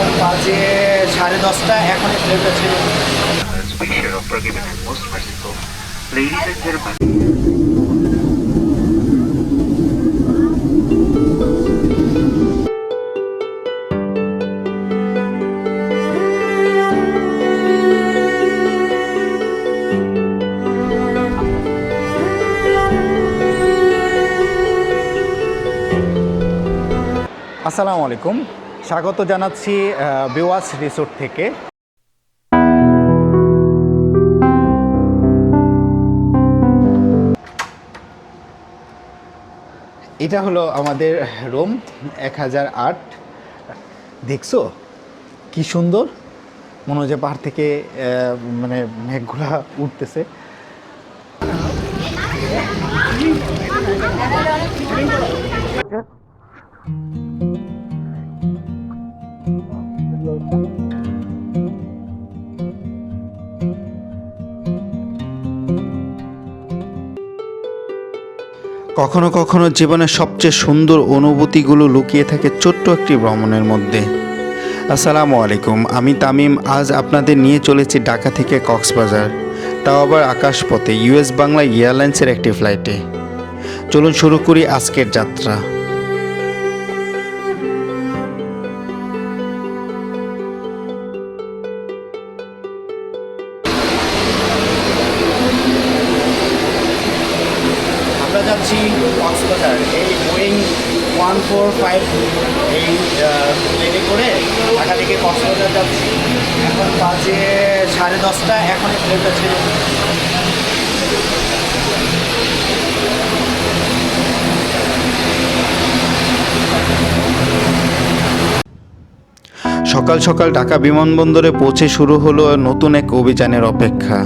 এখন বাজে 10:30। এখন এই প্লেনটা ছিল। Picture of forgiving and most merciful. Ladies and gentlemen. আসসালামু আলাইকুম, স্বাগত জানাচ্ছি বেওয়াচ রিসোর্ট থেকে। এটা হলো আমাদের রুম 1008। দেখছো কি সুন্দর, মনে হচ্ছে পাহাড় থেকে মানে মেঘগুলা উঠতেছে। কখনো কখনো জীবনের সবচেয়ে সুন্দর অনুভূতিগুলো লুকিয়ে থাকে ছোট্ট একটি ভ্রমণের মধ্যে। আসসালামু আলাইকুম, আমি তামিম। আজ আপনাদের নিয়ে চলেছি ঢাকা থেকে কক্সবাজার, তাও আবার আকাশপথে, ইউএস বাংলা এয়ারলাইন্সের একটি ফ্লাইটে। চলুন শুরু করি আজকের যাত্রা। আমরা যাচ্ছি কক্সবাজার এই বোয়িং 145 এই প্লেনে করে ঢাকা থেকে কক্সবাজার যাচ্ছি। এখন বাজে 10:30। এখন এই প্লেনটা ছিল। সকাল সকাল ঢাকা বিমানবন্দরে পৌঁছে শুরু হলো নতুন এক অভিযানের অপেক্ষা।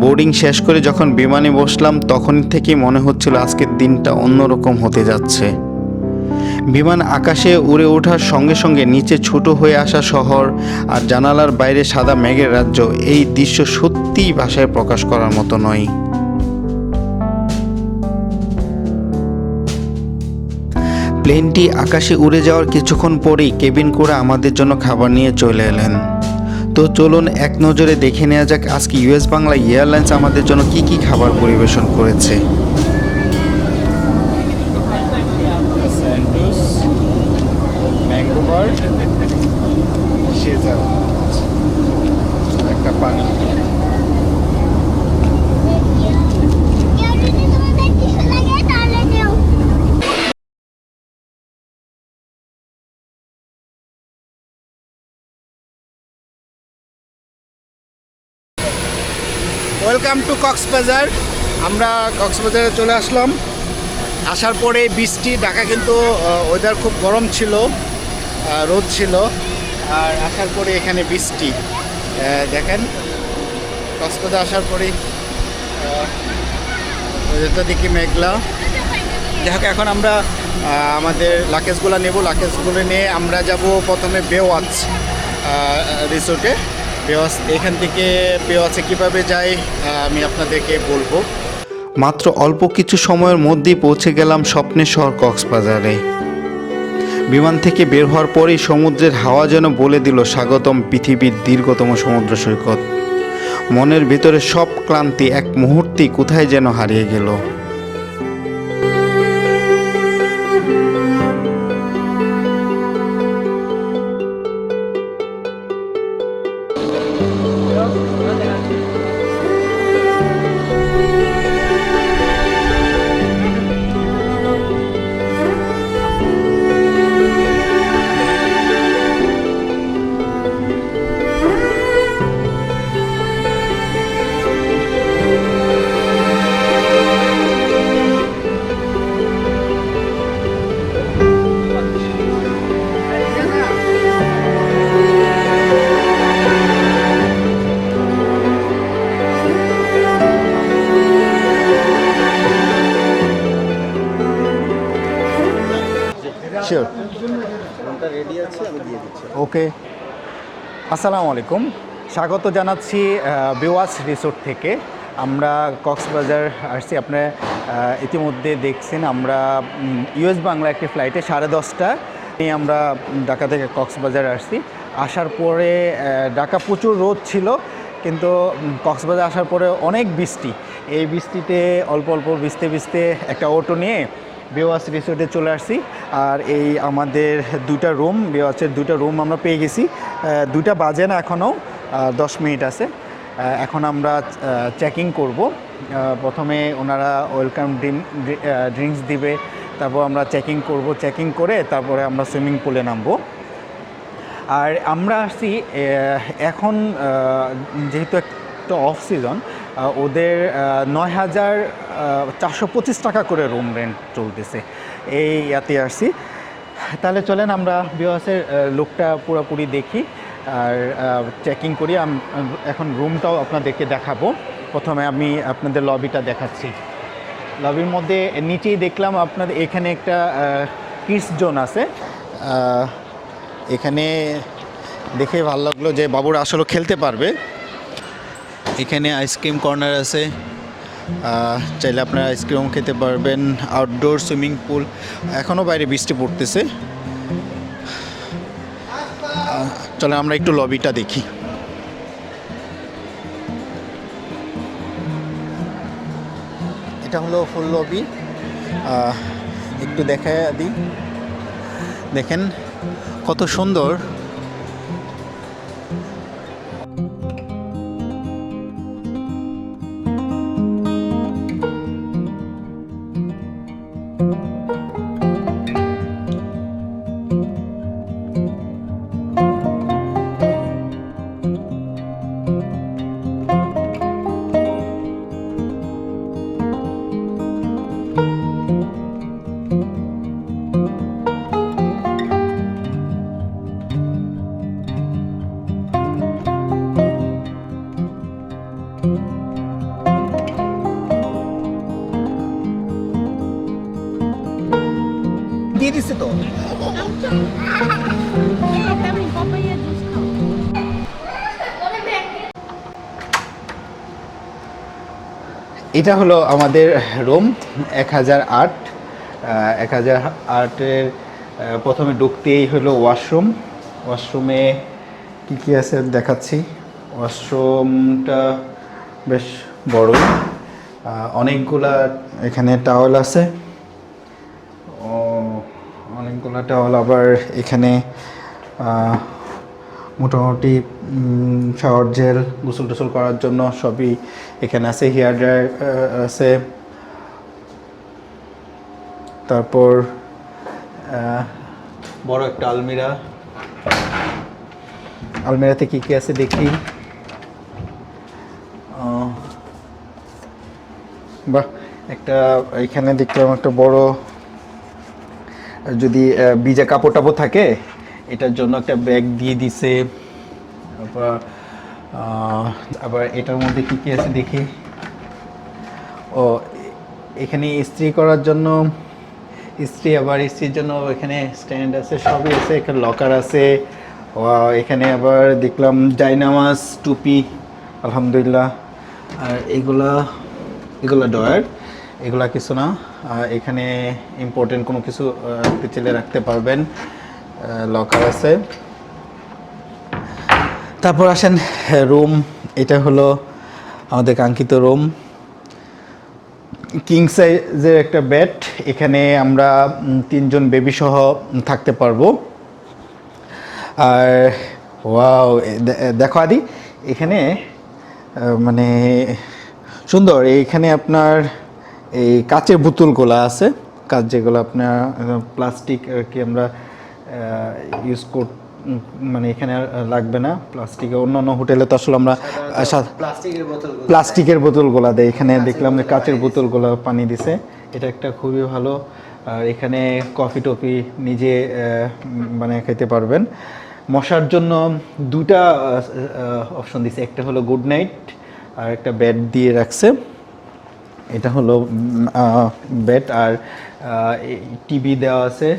বোর্ডিং শেষ করে যখন বিমানে বসলাম তখন থেকেই মনে হচ্ছিল আজকের দিনটা অন্যরকম হতে যাচ্ছে। বিমান আকাশে উড়ে ওঠার সঙ্গে সঙ্গে নিচে ছোট হয়ে আসা শহর আর জানালার বাইরে সাদা মেঘের রাজ্য, এই দৃশ্য সত্যিই ভাষায় প্রকাশ করার মতো নয়। প্লেনটি আকাশে উড়ে যাওয়ার কিছুক্ষণ পরেই কেবিন করে আমাদের জন্য খাবার নিয়ে চলে এলেন। তো চলুন এক নজরে দেখে নেওয়া যাক আজকে ইউএস বাংলা এয়ারলাইন্স আমাদের জন্য কি কি খাবার পরিবেশন করেছে। একটা পানি। Welcome to Cox's Bazar. আমরা কক্সবাজারে চলে আসলাম। আসার পরে বৃষ্টি, ঢাকা কিন্তু ওয়েদার খুব গরম ছিল, রোদ ছিল, আর আসার পরে এখানে বৃষ্টি। দেখেন কক্সবাজার আসার পরে ওয়েদারটা দেখি মেঘলা। যাই হোক, এখন আমরা আমাদের লাগেজগুলো নেব। লাগেজগুলো নিয়ে আমরা যাব প্রথমে বেওয়াচ রিসোর্টে। বেওয়াচ, এখান থেকে বেওয়াচে কীভাবে যাই আমি আপনাদেরকে বলবো। মাত্র অল্প কিছু সময়ের মধ্যেই পৌঁছে গেলাম স্বপ্নের শহর কক্সবাজারে। বিমান থেকে বের হওয়ার পরেই সমুদ্রের হাওয়া যেন বলে দিল স্বাগতম পৃথিবীর দীর্ঘতম সমুদ্র সৈকত। মনের ভিতরে সব ক্লান্তি এক মুহূর্তেই কোথায় যেন হারিয়ে গেল। শিওর, রেডি আছে, আমি দিয়ে দিচ্ছি। ওকে, আসসালামু আলাইকুম, স্বাগত জানাচ্ছি বেওয়াচ রিসোর্ট থেকে। আমরা কক্সবাজার আসছি। আপনারা ইতিমধ্যে দেখছেন আমরা ইউএস বাংলা একটি ফ্লাইটে 10:30 আমরা ঢাকা থেকে কক্সবাজার আসছি। আসার পরে ঢাকা প্রচুর রোদ ছিল, কিন্তু কক্সবাজার আসার পরে অনেক বৃষ্টি। এই বৃষ্টিতে অল্প অল্প ভিজতে ভিজতে একটা অটো নিয়ে বেওয়াচ রিসোর্টে চলে আসছি। আর এই আমাদের দুইটা রুম, বেওয়াচের দুইটা রুম আমরা পেয়ে গেছি। 2টা বাজে না, এখনও 10 মিনিট আছে। এখন আমরা চেকিং করব। প্রথমে ওনারা ওয়েলকাম ড্রিঙ্কস দিবে, তারপর আমরা চেকিং করব। চেকিং করে তারপরে আমরা সুইমিং পুলে নামবো। আর আমরা আসছি এখন, যেহেতু একটা অফ সিজন, ওদের 9,425 টাকা করে রুম রেন্ট চলতেছে, এই ইয়াতে আসছি। তাহলে চলেন আমরা বেওয়াচের লুকটা পুরোপুরি দেখি আর চেকিং করি। এখন রুমটাও আপনাদেরকে দেখাবো। প্রথমে আমি আপনাদের লবিটা দেখাচ্ছি। লবির মধ্যে নিচেই দেখলাম আপনাদের এখানে একটা কিডস জোন আছে। এখানে দেখে ভালো লাগলো যে বাবুরা আসলে খেলতে পারবে। এখানে আইসক্রিম কর্নার আছে, চাইলে আপনারা আইসক্রিম খেতে পারবেন। Outdoor swimming pool. এখনও বাইরে বৃষ্টি পড়তেছে। চলে আমরা একটু লবিটা দেখি। এটা হলো ফুল লবি, একটু দেখায় দিই। দেখেন কত সুন্দর। দিয়ে দিচ্ছে তো। এটা হলো আমাদের রুম 1008। 1008-এর প্রথমে ঢুকতেই হলো ওয়াশরুম। ওয়াশরুমে কী কী আছে দেখাচ্ছি। ওয়াশরুমটা বেশ বড়, অনেকগুলা এখানে টাওয়েল আছে। অনেকগুলো টাওয়াল। আবার এখানে মোটামুটি শাওয়ার জেল, গোসল টোসল করার জন্য সবই এখানে আছে। হেয়ার ড্রায়ার আছে। তারপর বড় একটা আলমিরা। আলমিরাতে কী কী আছে দেখি। বাহ, একটা এখানে দেখলাম একটা বড়, যদি ভিজা কাপড় টাপড় থাকে এটার জন্য একটা ব্যাগ দিয়ে দিছে। আবার এটার মধ্যে কী কী আছে দেখি। ও, এখানে ইস্ত্রি করার জন্য ইস্ত্রি, আবার ইস্ত্রির জন্য এখানে স্ট্যান্ড আছে, সবই আছে। এখানে লকার আছে। এখানে আবার দেখলাম জায়নামাজ, টুপি, আলহামদুলিল্লাহ। আর এগুলা ডয়ার, এগুলা কিছু না। এখানে ইম্পর্টেন্ট কোনো কিছু রাখতে চাইলে রাখতে পারবেন। লকার আছে। তারপর আসেন রুম। এটা হলো আমাদের কাঙ্ক্ষিত রুম। কিং সাইজের একটা বেড। এখানে আমরা 3 জন বেবি সহ থাকতে পারবো। আর ওয়াও, দেখো আদি, এখানে মানে সুন্দর। এইখানে আপনার এই কাচের বোতলগুলো আছে, কাচ যেগুলো আপনার প্লাস্টিক আর কি আমরা ইউজ মানে এখানে লাগবে না প্লাস্টিকে। অন্যান্য হোটেলে তো আসলে আমরা প্লাস্টিকের বোতলগুলো দেয়, এখানে দেখলাম যে কাচের বোতলগুলো পানি দিছে। এটা একটা খুবই ভালো। আর এখানে কফি টফি নিজে মানে খেতে পারবেন। মশার জন্য 2টা অপশন দিছে, একটা হলো গুড নাইট আর একটা বেড দিয়ে রাখছে। এটা হলো বেড। আর টিভি দেওয়া আছে,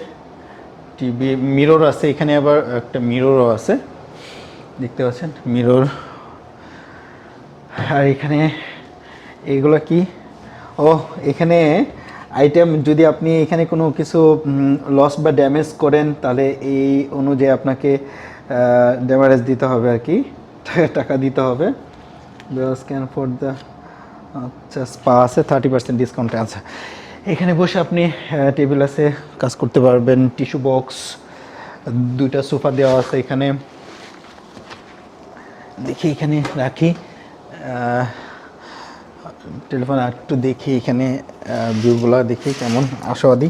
টিভি, মিরর আছে এখানে। আবার একটা মিররও আছে, দেখতে পাচ্ছেন মিরর। আর এখানে এইগুলো কি, ও এখানে আইটেম যদি আপনি এখানে কোনো কিছু লস বা ড্যামেজ করেন তাহলে এই অনুযায়ী আপনাকে ড্যামারেজ দিতে হবে আর কি, টাকা দিতে হবে। স্ক্যান ফর দ্য, আচ্ছা স্পা আছে 30% ডিসকাউন্টে আছে। এখানে বসে আপনি টেবিল আছে, কাজ করতে পারবেন। টিস্যু বক্স, 2টা সোফা দেওয়া আছে এখানে। দেখি এখানে রাখি টেলিফোন, একটু দেখি এখানে ভিউগুলো দেখি কেমন আশাবাদী।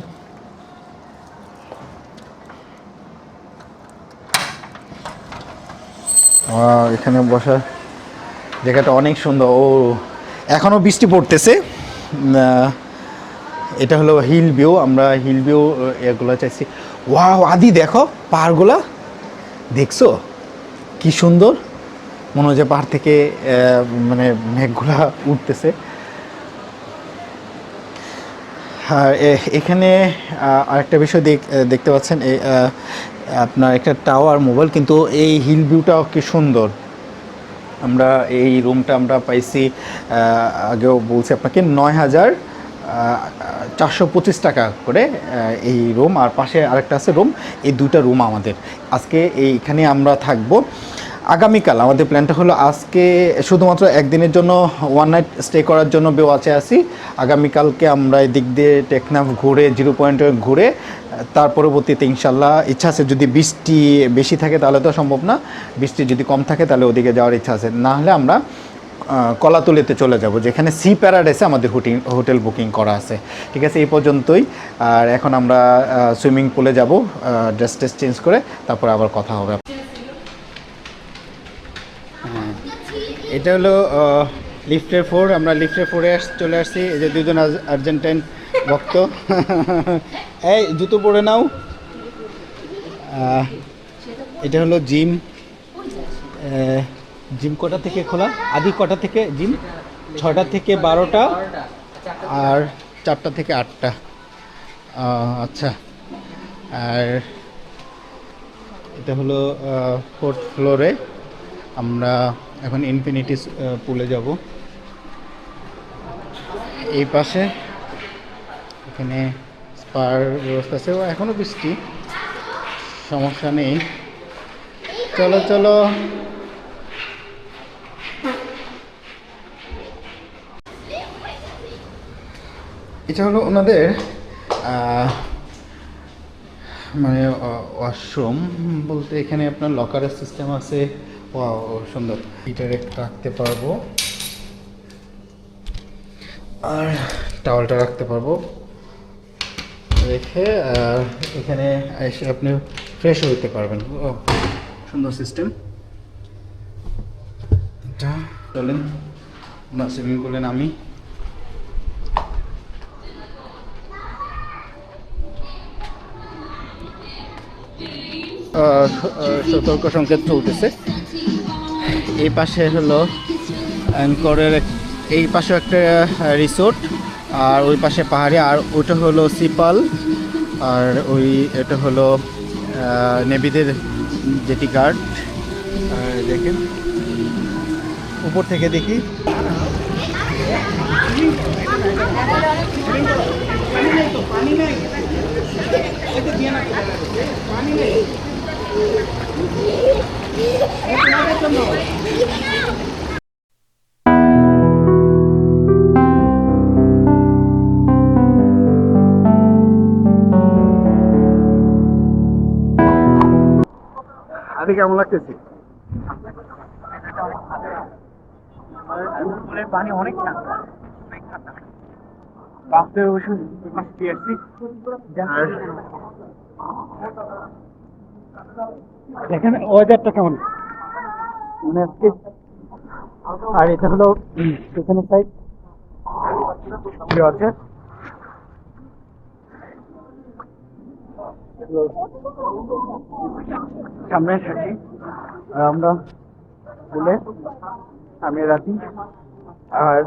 এখানে বসার জায়গাটা অনেক সুন্দর। ও এখনও বৃষ্টি পড়তেছে। এটা হলো হিল ভিউ, আমরা হিল ভিউ এগুলো চাইছি। ওয়াও আদি দেখো পাহাড়গুলা, দেখছো কি সুন্দর, মনে হয় যে পাহাড় থেকে মানে মেঘগুলা উঠতেছে। আর এখানে আরেকটা বিষয় দেখতে পাচ্ছেন, আপনার একটা টাওয়ার মোবাইল, কিন্তু এই হিল ভিউটাও কি সুন্দর। আমরা এই রুমটা আমরা পাইছি, আগেও বলছি আপনাকে, 9,425 টাকা করে এই রুম। আর পাশে আরেকটা আছে রুম, এই 2টা রুম আমাদের। আজকে এইখানে আমরা থাকবো। আগামীকাল আমাদের প্ল্যানটা হলো আজকে শুধুমাত্র একদিনের জন্য ওয়ান নাইট স্টে করার জন্য বেওয়াচে আসি। আগামীকালকে আমরা এদিক দিয়ে টেকনাফ ঘুরে, 0 পয়েন্টে ঘুরে, তার পরবর্তীতে ইনশাল্লাহ ইচ্ছা আছে, যদি বৃষ্টি বেশি থাকে তাহলে তো সম্ভব না, বৃষ্টি যদি কম থাকে তাহলে ওদিকে যাওয়ার ইচ্ছা আছে। না হলে আমরা কলাতলিতে চলে যাব, যেখানে সি প্যারাডাইসে আমাদের হোটেল বুকিং করা আছে। ঠিক আছে, এই পর্যন্তই। আর এখন আমরা সুইমিং পুলে যাব, ড্রেস চেঞ্জ করে, তারপর আবার কথা হবে। এটা হলো লিফটের 4, আমরা লিফটের 4-এ চলে আসছি। এই যে 2জন আর্জেন্টাইন ভক্ত, এই জুতো পরে নাও। এটা হলো জিম। জিম কটা থেকে খোলা? আদি কটা থেকে জিম? 6টা থেকে 12টা আর 4টা থেকে 8টা। আচ্ছা, আর এটা হলো 4th ফ্লোরে। আমরা এখন ইনফিনিটি পুলে যাব। এই পাশে এখানে স্পার ব্যবস্থা আছে, এখনও বৃষ্টি, সমস্যা নেই। চলো চলো। এটা হলো ওনাদের মানে ওয়াশরুম বলতে, এখানে আপনার লকারের সিস্টেম আছে। ওয়াও সুন্দর, হিটারে রাখতে পারবো আর টাওয়ালটা রাখতে পারবো রেখে, আর এখানে এসে আপনি ফ্রেশ হইতে পারবেন। ও সুন্দর সিস্টেম। এটা চলেন আমরা সুইমিং পুলে নামি। সতর্ক সংকেত চলতেছে। এই পাশে হলো অ্যাঙ্করের, এই পাশে একটা রিসোর্ট, আর ওই পাশে পাহাড়ি, আর ওইটা হলো সিপাল, আর ওই এটা হলো নেভিদের জেটি গার্ড। দেখেন উপর থেকে দেখি, আদি কেমন লাগতেছে? পানি অনেক ঠান্ডা, বাপতে ওষুধ আসছি। দেখেন ওয়েদারটা কেমন মানে আজকে। আর এটা হলো পেছনের সাইড আছে, সামনে থাকি। আর আমরা বলে আমি রাখি, আর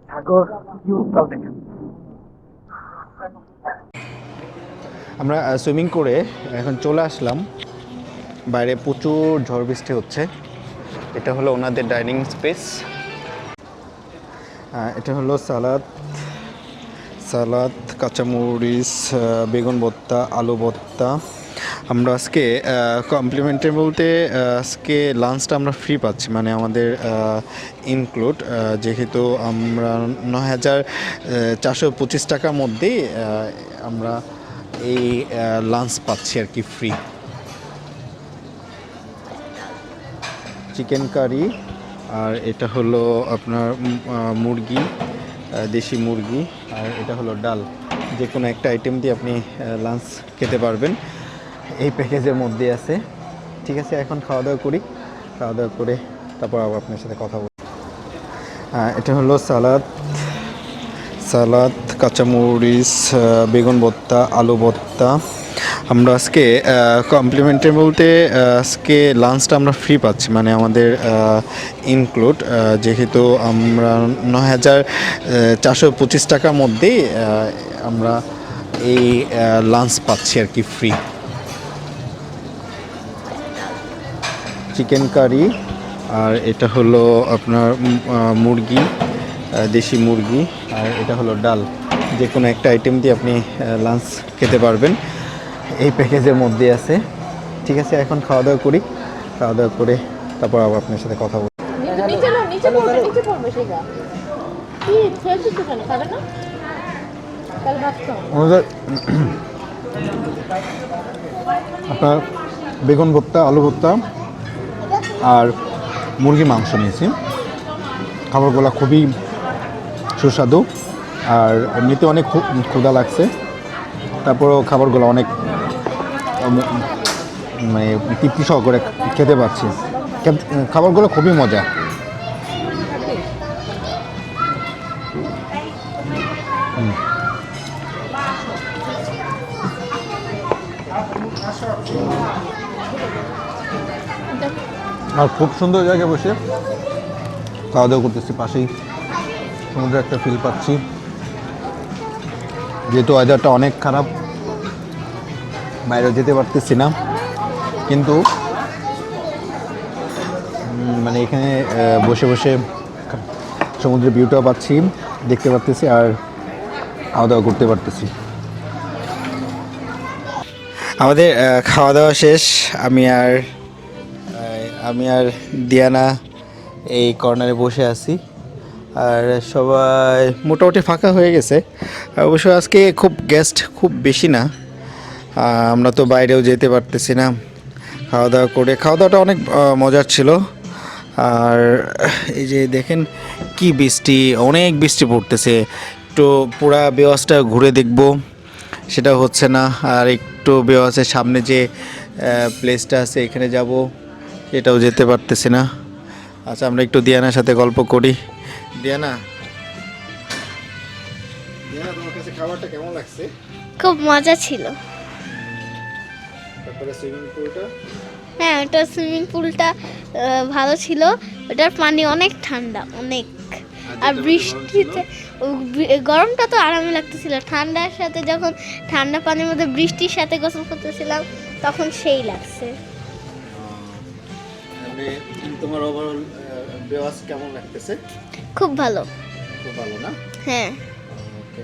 সাগর ভিউটাও দেখেন। আমরা সুইমিং করে এখন চলে আসলাম বাইরে, প্রচুর ঝড় বৃষ্টি হচ্ছে। এটা হলো ওনাদের ডাইনিং স্পেস। এটা হলো সালাদ কাঁচামরিচ, বেগুন ভর্তা, আলু ভর্তা। আমরা আজকে কমপ্লিমেন্টারি বলতে আজকে লাঞ্চটা আমরা ফ্রি পাচ্ছি, মানে আমাদের ইনক্লুড, যেহেতু আমরা 9,425 টাকার মধ্যেই আমরা এই লাঞ্চ পাচ্ছি আর কি, ফ্রি। চিকেন কারি, আর এটা হলো আপনার মুরগি, দেশি মুরগি, আর এটা হলো ডাল। যে কোনো একটা আইটেম দিয়ে আপনি লাঞ্চ খেতে পারবেন, এই প্যাকেজের মধ্যে আছে। ঠিক আছে, এখন খাওয়া দাওয়া করি, খাওয়া দাওয়া করে তারপর আবার আপনার সাথে কথা বলি। এটা হলো সালাদ, কাঁচামরিচ, বেগুন ভর্তা, আলু ভর্তা। আমরা আজকে কমপ্লিমেন্টারি বলতে আজকে লাঞ্চটা আমরা ফ্রি পাচ্ছি, মানে আমাদের ইনক্লুড, যেহেতু আমরা 9,425 টাকার মধ্যেই আমরা এই লাঞ্চ পাচ্ছি আর কি, ফ্রি। চিকেন কারি, আর এটা হলো আপনার মুরগি, দেশি মুরগি, আর এটা হলো ডাল। যে কোনো একটা আইটেম দিয়ে আপনি লাঞ্চ খেতে পারবেন, এই প্যাকেজের মধ্যে আছে। ঠিক আছে, এখন খাওয়া দাওয়া করি, খাওয়া দাওয়া করে তারপর আবার আপনার সাথে কথা বলি। আপনার বেগুন ভর্তা, আলু ভর্তা আর মুরগি মাংস নিয়েছি। খাবারগুলো খুবই সুস্বাদু, আর এমনিতে অনেক ক্ষুধা লাগছে, তারপরেও খাবারগুলো অনেক মানে তৃপ্তি সহকারে খেতে পারছি। খাবারগুলো খুবই মজা। আর খুব সুন্দর জায়গায় বসে খাওয়া দাওয়া করতেছি, পাশেই সমুদ্রে একটা ফিল পাচ্ছি। যেহেতু ওয়েদারটা অনেক খারাপ, বাইরে যেতে পারতেছি না, কিন্তু মানে এখানে বসে বসে সমুদ্রের ভিউটাও পাচ্ছি, দেখতে পারতেছি, আর খাওয়া দাওয়া করতে পারতেছি। আমাদের খাওয়া দাওয়া শেষ। আমি আর দিয়ানা এই কর্নারে বসে আছি, আর সবাই মোটামুটি ফাঁকা হয়ে গেছে। অবশ্য আজকে গেস্ট খুব বেশি না, আমরা তো বাইরেও যেতে পারতেছি না। খাওয়া দাওয়াটা অনেক মজার ছিল। আর এই যে দেখেন কি বৃষ্টি, অনেক বৃষ্টি পড়তেছে। একটু পুরা বেওয়াসটা ঘুরে দেখব, সেটা হচ্ছে না। আর একটু বেওয়াসের সামনে যে প্লেসটা আছে এখানে যাব, এটাও যেতে পারতেছি না। আচ্ছা, আমরা একটু দিয়ানার সাথে গল্প করি। দিয়ানা, তোমার কাছে খাবারটা কেমন লাগছে? খুব মজা ছিল। তারপরে সুইমিং পুলটা? হ্যাঁ, ওটা সুইমিং পুলটা ভালো ছিল। ওটার পানি অনেক ঠান্ডা, অনেক। আর বৃষ্টিতে গরমটা তো আরামে লাগতেছিল, ঠান্ডার সাথে যখন ঠান্ডা পানির মধ্যে বৃষ্টির সাথে গোসল করতেছিলাম তখন সেই লাগছে। তোমার ওভারঅল বেওয়াস কেমন লাগতেছে? খুব ভালো। খুব ভালো না? হ্যাঁ। ওকে।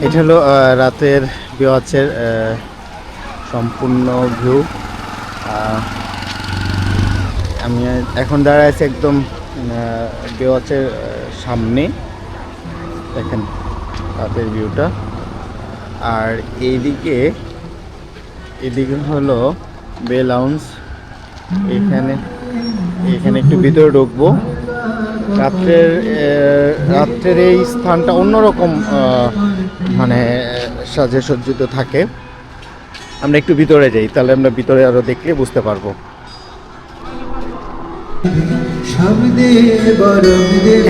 এটা হলো রাতের বেওয়াচের সম্পূর্ণ ভিউ। আমি এখন দাঁড়ায় আছি একদম বেওয়াচের সামনে, দেখেন রাতের ভিউটা। আর এইদিকে হলো বে লাউঞ্জ। এখানে একটু ভিতরে ঢুকবো, রাত্রের এই স্থানটা অন্যরকম মানে সাজে সজ্জিত থাকে। আমরা একটু ভিতরে যাই, তাহলে আমরা ভিতরে আরো দেখলে বুঝতে পারবো।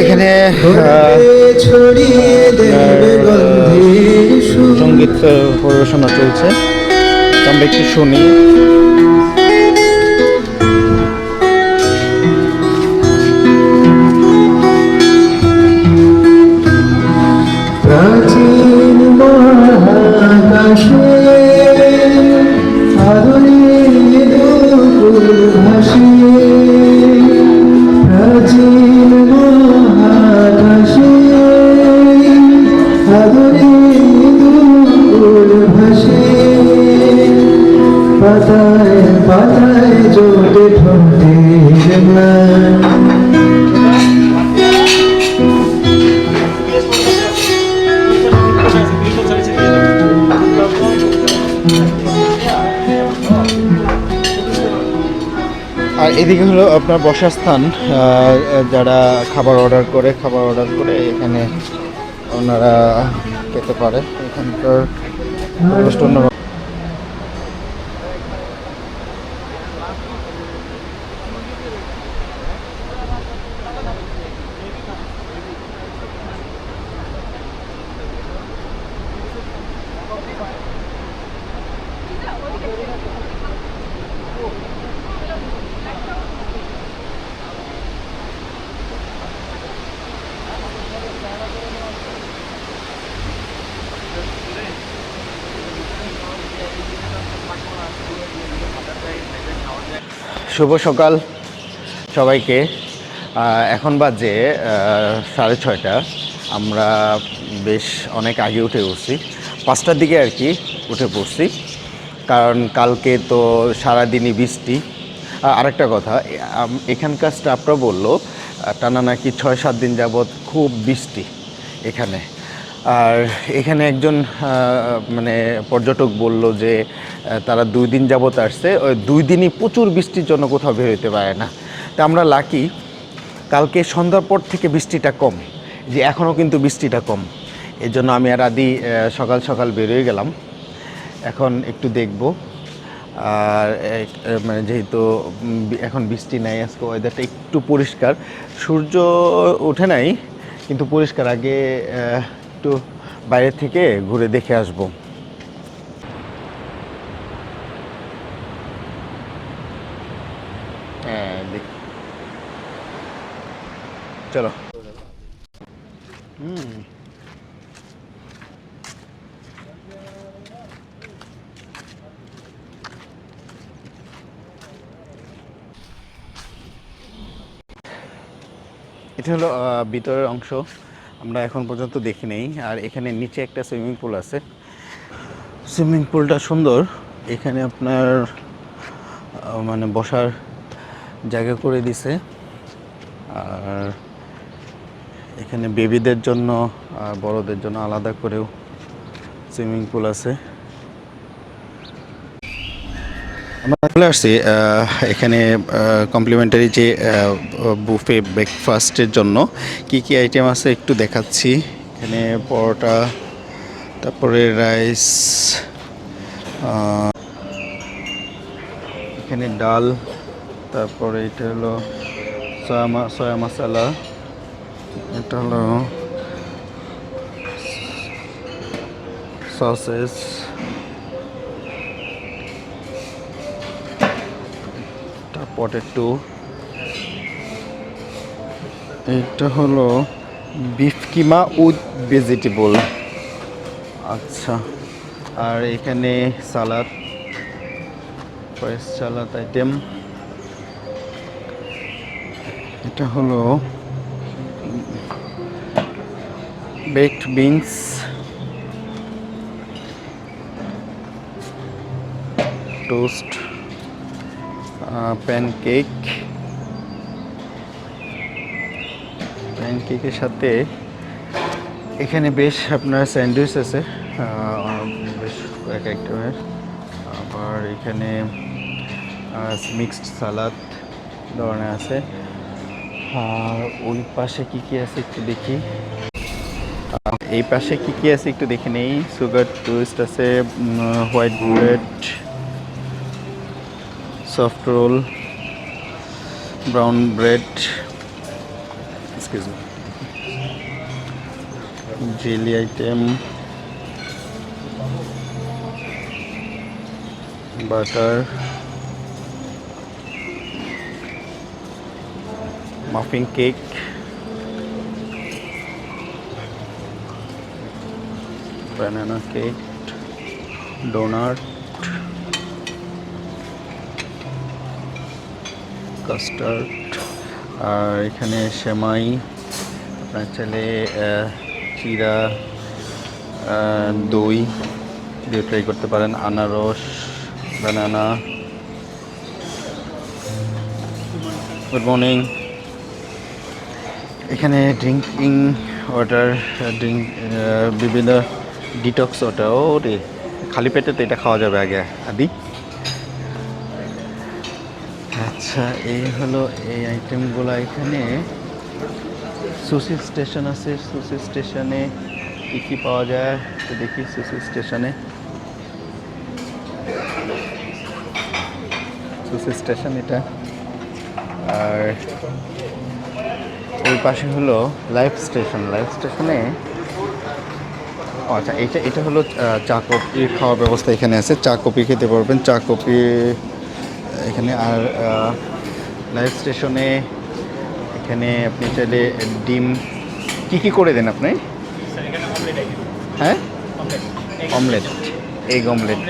এখানে সঙ্গীত পরিবেশনা চলছে, আমরা একটু শুনি। প্রাচীন মহাকাশে আদরে দুপুর ভাসে, প্রাচীন মহাকাশে আদরে দুপুর ভাসে, পাতায় পাতায় জোটে ঠোঁটের ম্লান। আর এদিকে হলো আপনার বসার স্থান, যারা খাবার অর্ডার করে এখানে ওনারা খেতে পারে। এখানকার পরিবেশটা অন্যরকম। শুভ সকাল সবাইকে। এখন বাজে 6:30। আমরা বেশ অনেক আগে উঠে পড়ছি, 5টার দিকে আর কি উঠে পড়ছি, কারণ কালকে তো সারাদিনই বৃষ্টি। আরেকটা কথা, এখানকার স্টাফরা বললো টানা নাকি 6-7 দিন যাবৎ খুব বৃষ্টি এখানে। আর এখানে একজন মানে পর্যটক বলল যে তারা 2 দিন যাবৎ আসছে, ওই 2 দিনই প্রচুর বৃষ্টির জন্য কোথাও বের হতে পারে না। তা আমরা লাকি, কালকে সন্ধ্যার পর থেকে বৃষ্টিটা কম, যে এখনও কিন্তু বৃষ্টিটা কম। এর জন্য আমি আর আদি সকাল সকাল বেরোয় গেলাম। এখন একটু দেখব। আর মানে যেহেতু এখন বৃষ্টি নাই, আজকে ওয়েদারটা একটু পরিষ্কার, সূর্য ওঠে নাই কিন্তু পরিষ্কার। আগে একটু বাইরে থেকে ঘুরে দেখে আসব। হ্যাঁ চলো। এটা হলো ভিতরের অংশ, আমরা এখন পর্যন্ত দেখি নেই। আর এখানে নিচে একটা সুইমিং পুল আছে, সুইমিং পুলটা সুন্দর। এখানে আপনার মানে বসার জায়গা করে দিছে। আর এখানে বেবিদের জন্য আর বড়দের জন্য আলাদা করেও সুইমিং পুল আছে। আমরা চলে আসছি এখানে কমপ্লিমেন্টারি যে বুফে ব্রেকফাস্টের জন্য কি কি আইটেম আছে একটু দেখাচ্ছি। এখানে পরোটা, তারপরে রাইস, এখানে ডাল, তারপরে এটা হলো সয়া মশলা, এটা হলো সসেস, পটেটো, এটা হলো বিফ কিমা উইথ ভেজিটেবল। আচ্ছা, আর এখানে সালাদ, ফ্রেশ সালাদ আইটেম। এটা হলো বেকড বিনস, টোস্ট, প্যানকেক। প্যানকেকের সাথে এখানে বেশ আপনার স্যান্ডউইচ আছে, বেশ কয়েক আইটেমের। আবার এখানে মিক্সড সালাদ ধরনের আছে। আর ওই পাশে কি কি আছে একটু দেখি। এই পাশে কি কি আছে একটু দেখে নেই। সুগার টুইস্ট আছে, white bread, soft roll, brown bread, jelly item, butter, muffin cake, banana cake, donut, custard, আর এখানে সেমাই, আপনার চাইলে চিরা, দই দিয়ে ট্রাই করতে পারেন, আনারস, বানানা। Good morning. এখানে ড্রিঙ্কিং ওয়াটার, বিভিন্ন ডিটক্স ওটা। ও রে, খালি পেটে তো এটা খাওয়া যাবে আগে আদি। আচ্ছা, এই হলো এই আইটেমগুলো। এখানে সুশি স্টেশন আছে। সুশি স্টেশনে কী কী পাওয়া যায় তো দেখি। সুশি স্টেশনে, সুশি স্টেশন এটা। আর ওই পাশে হলো লাইফ স্টেশন। লাইফ স্টেশনে আচ্ছা, এটা হলো চা কফি খাওয়ার ব্যবস্থা এখানে আছে। চা কফি খেতে পারবেন, চা কফি এখানে। আর লাইফ স্টেশনে এখানে আপনি চাইলে ডিম কি করে দেন আপনি? হ্যাঁ, অমলেট, এগ অমলেট।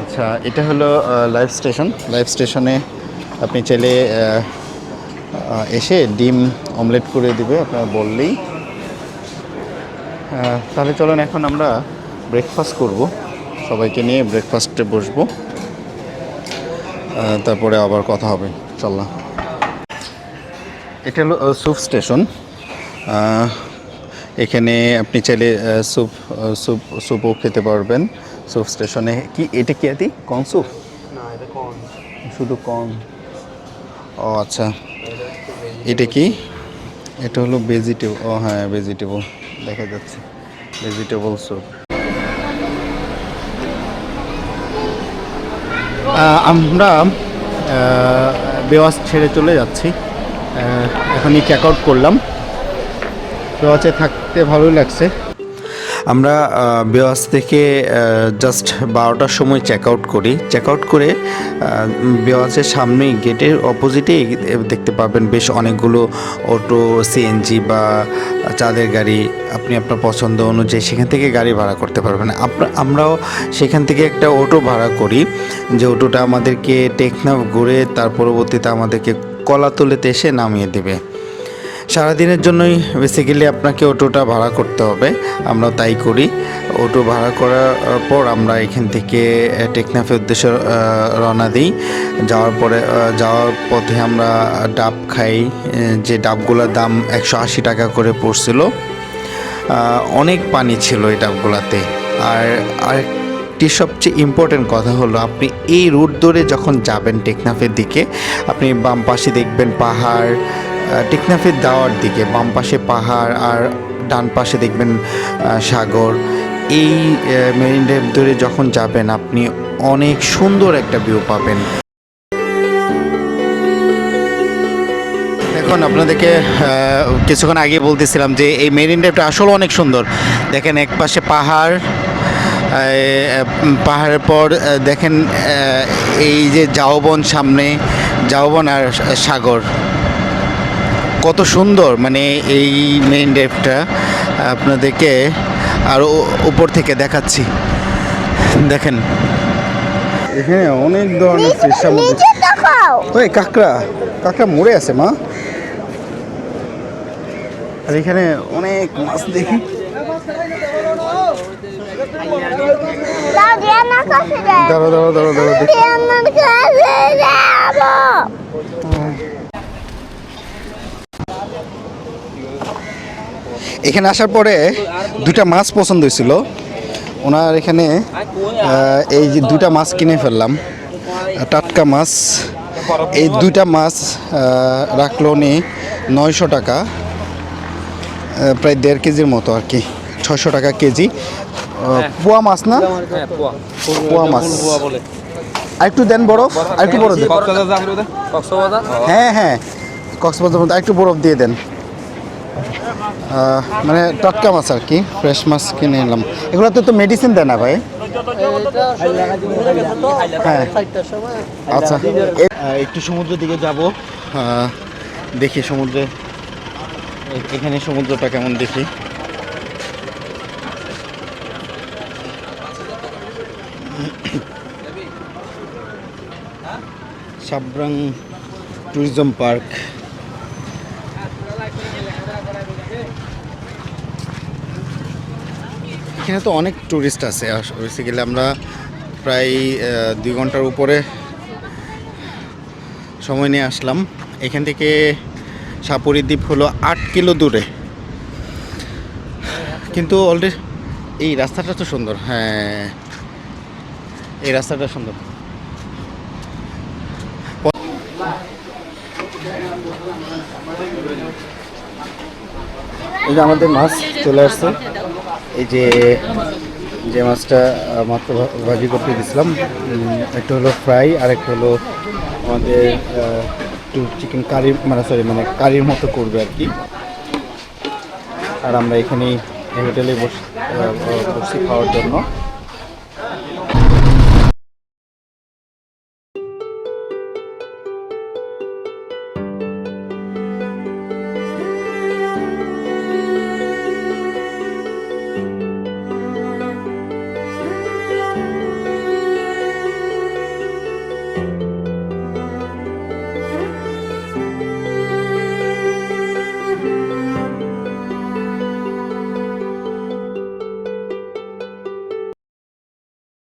আচ্ছা, এটা হলো লাইফ স্টেশন। লাইফ স্টেশনে আপনি চাইলে এসে ডিম অমলেট করে দিবে আপনারা বললেই। তাহলে চলুন এখন আমরা ব্রেকফাস্ট করব, সবাইকে নিয়ে ব্রেকফাস্টে বসবো, তারপরে আবার কথা হবে। চললাম। এটা হলো স্যুপ স্টেশন। এখানে আপনি চাইলে স্যুপও খেতে পারবেন স্যুপ স্টেশনে। কি এটা কি আদি কর্ন স্যুপ? না, এটা কর্ন, শুধু কর্ন। ও আচ্ছা, এটা কি? এটা হলো ভেজিটেবল। ও হ্যাঁ, ভেজিটেবল দেখা যাচ্ছে, ভেজিটেবল স্যুপ। আমরা বেওয়াচ ছেড়ে চলে যাচ্ছি। এখনই চেক আউট করলাম। বেওয়াচে থাকতে ভালোই লাগছে। আমরা বেওয়াচ থেকে জাস্ট 12টার সময় চেক আউট করি। চেক আউট করে বেওয়াচের সামনেই গেটের অপোজিটেই দেখতে পাবেন বেশ অনেকগুলো অটো, সিএনজি বা চাঁদের গাড়ি। আপনি আপনার পছন্দ অনুযায়ী সেখান থেকে গাড়ি ভাড়া করতে পারবেন। আমরাও সেখান থেকে একটা অটো ভাড়া করি, যে অটোটা আমাদেরকে টেকনাফ ঘুরে তার পরবর্তীতে আমাদেরকে কলাতলিতে এসে নামিয়ে দেবে। সারাদিনের জন্যই বেসিক্যালি আপনাকে অটোটা ভাড়া করতে হবে। আমরা তাই করি। অটো ভাড়া করার পর আমরা এখান থেকে টেকনাফের উদ্দেশ্যে রওনা দিই। যাওয়ার পথে আমরা ডাব খাই, যে ডাবগুলোর দাম 180 টাকা করে পড়ছিল। অনেক পানি ছিল এই ডাবগুলাতে। আর আরেকটি সবচেয়ে ইম্পর্টেন্ট কথা হলো, আপনি এই রুট ধরে যখন যাবেন টেকনাফের দিকে, আপনি বাম পাশে দেখবেন পাহাড়। টেকনাফের যাওয়ার দিকে বাম পাশে পাহাড় আর ডান পাশে দেখবেন সাগর। এই মেরিন ড্রাইভ ধরে যখন যাবেন আপনি অনেক সুন্দর একটা ভিউ পাবেন। দেখুন, আপনাদেরকে কিছুক্ষণ আগে বলতেছিলাম যে এই মেরিন ড্রাইভটা আসলে অনেক সুন্দর। দেখেন এক পাশে পাহাড়, পাহাড়ের পর দেখেন এই যে ঝাউবন, সামনে ঝাউবন আর সাগর। কত সুন্দর মানে এই মেইন ড্রাইভটা। আপনাদেরকে আরও উপর থেকে দেখাচ্ছি। দেখেন এখানে অনেক ধরনের ফিশ। ওই কাঁকড়া মরে আছে মা। আর এখানে অনেক মাছ দেখি। এখানে আসার পরে দুটা মাছ পছন্দ হয়েছিল ওনার। এখানে এই যে দুটা মাছ কিনে ফেললাম, টাটকা মাছ। এই দুইটা মাছ রাখলো উনি 900 টাকা, প্রায় 1.5 কেজির মতো আর কি, 600 টাকা কেজি। পোয়া মাছ না? পোয়া মাছ। আরেকটু দেন বরফ, আরেকটু বরফ দেন। হ্যাঁ হ্যাঁ, কক্সবাজার মধ্যে একটু বরফ দিয়ে দেন। মানে টাটকা মাছ আর কি, ফ্রেশ মাছ কিনে নিলাম। এগুলোতে তো মেডিসিন দেয় না ভাই? হ্যাঁ আচ্ছা, একটু সমুদ্রের দিকে যাব, দেখি সমুদ্রে, এখানে সমুদ্রটা কেমন দেখি। Sabrang tourism park. এখানে তো অনেক ট্যুরিস্ট আছে। বেসিক্যালি আমরা প্রায় 2 ঘন্টার উপরে সময় নিয়ে আসলাম। এখান থেকে সাপুরি দ্বীপ হলো 8 কিলো দূরে, কিন্তু অলরেডি এই রাস্তাটা তো সুন্দর। হ্যাঁ, এই রাস্তাটা সুন্দর। এই যে আমাদের মাছ চলে আসছে, এই যে মাছটা মাত্র ভাজি করতে দিয়েছিলাম, একটা হলো ফ্রাই আর একটা হলো আমাদের একটু চিকেন কারি, মানে কারির মতো করবে আর কি। আর আমরা এখানেই হোটেলে বসছি খাওয়ার জন্য।